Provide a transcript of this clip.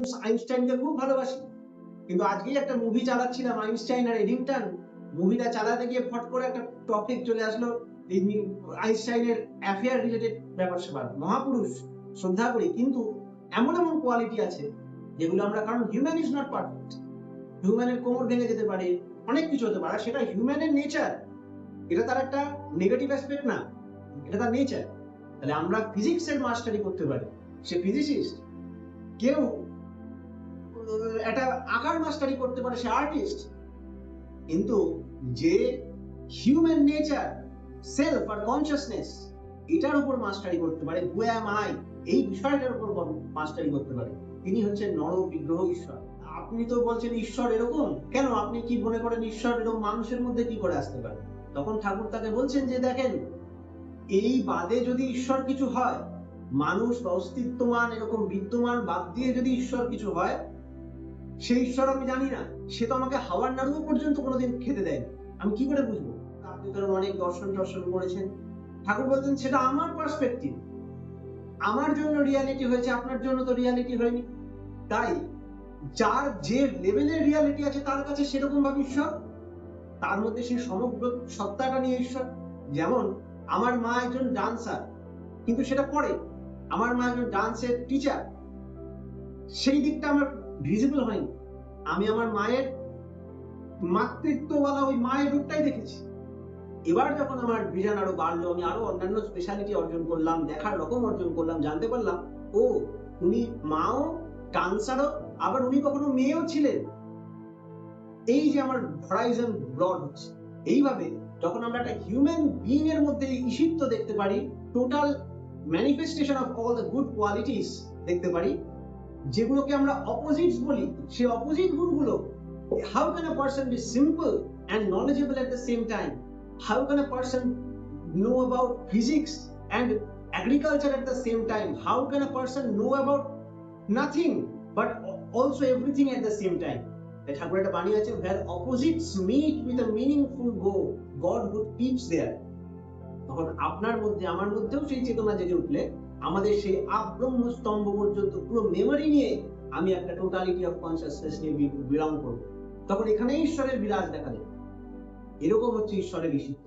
আইনস্টাইনকে খুব ভালোবাসি, কিন্তু আজকেই একটা মুভি চালাচ্ছিলাম আইনস্টাইন আর এডিংটন, মুভিটা চালাতে গিয়ে ফট করে একটা টপিক চলে আসলো আইনস্টাইনের অ্যাফেয়ার রিলেটেড ব্যাপার স্যাপার। মহাপুরুষ, শ্রদ্ধা করি, কিন্তু এমন এমন কোয়ালিটি আছে যেগুলো আমরা, কারণ হিউম্যান ইজ নট পারফেক্ট, হিউম্যানের কোমর ভেঙে যেতে পারে, অনেক কিছু হতে পারে, সেটা হিউম্যানের নেচার, এটা তার একটা নেগেটিভ অ্যাসপেক্ট না, এটা তার নেচার। তাহলে আমরা ফিজিক্সের মাস্টারি করতে পারি, সে ফিজিসিস্ট, কেউ একটা আঁকার মাস্টারি করতে পারে, সে আর্টিস্ট, কিন্তু যে হিউম্যান নেচার, সেলফ আর কনসিয়াসনেস, এটার উপর মাস্টারি করতে পারে, হু অ্যাম আই, এই বিষয়টার উপর মাস্টারি করতে পারে, তিনি হচ্ছেন নর বিগ্রহ ঈশ্বর। আপনি তো বলছেন ঈশ্বর এরকম কেন, আপনি কি মনে করেন ঈশ্বর এরকম মানুষের মধ্যে কি করে আসতে পারে? তখন ঠাকুর তাকে বলছেন যে দেখেন, এই বাদে যদি ঈশ্বর কিছু হয়, মানুষ বা অস্তিত্বমান এরকম বিদ্যমান বাদ দিয়ে যদি ঈশ্বর কিছু হয়, সেই ঈশ্বর আমি জানি না, সে তো আমাকে হাওয়ার নাড়ু পর্যন্ত কোনোদিন খেতে দেয়নি, আমি কি করে বুঝবো? আপনি তো অনেক দর্শন করেছেন, ঠাকুর বলতেন সেটা আমার পার্সপেক্টিভ, আমার জন্য রিয়ালিটি হয়েছে, আপনার জন্য তো রিয়ালিটি হয়নি। তাই যার যে লেভেলের রিয়ালিটি আছে তার কাছে সেরকম ভাবে ঈশ্বর, তার মধ্যে সেই সমগ্র সত্তাটা নিয়ে ঈশ্বর। যেমন আমার মা একজন ডান্সার, কিন্তু সেটা পরে, আমার মা একজন ডান্সের টিচার, সেই দিকটা আমার ভিজিবল হয়নি, আমি আমার মায়ের মাতৃত্বওয়ালা ওই মায়ের রূপটাই দেখেছি। এবার যখন আমার ভিশন আরো বাড়লো, আমি আরো অন্যান্য স্পেশালিটি অর্জন করলাম, দেখার রকম অর্জন করলাম, জানতে পারলাম ও উনি মাও, ডান্সারও, আবার উনি কখনো মেয়েও ছিলেন। এই যে আমার হরাইজন ব্রড হচ্ছে, এইভাবে যখন আমরা একটা হিউম্যান বিইং এর মধ্যে ঈশিত্ব দেখতে পারি, total manifestation of all the good qualities দেখতে পারি, যেগুলোকে আমরা অপোজিটস বলি, সেই অপোজিট গুণগুলো, how can a person be simple and knowledgeable at the same time? How can a person know about physics and agriculture at the same time? How can a person know about nothing but also everything at the same time? ঠাকুর একটা বাণী আছে, where opposites meet with a meaningful goal, Godhood keeps there. তখন আপনার মধ্যে আমার মধ্যেও সেই চেতনা জেগে উঠলে, আমাদের সেই আব্রহ্ম স্তম্ভ পর্যন্ত পুরো মেমোরি নিয়ে আমি একটা টোটালিটি অফ কনসিয়াসনেস নিয়ে বিলং করব, তখন এখানে ঈশ্বরের বিরাজ দেখা যাবে। এরকম হচ্ছে ঈশ্বরের ঈশিত্ব।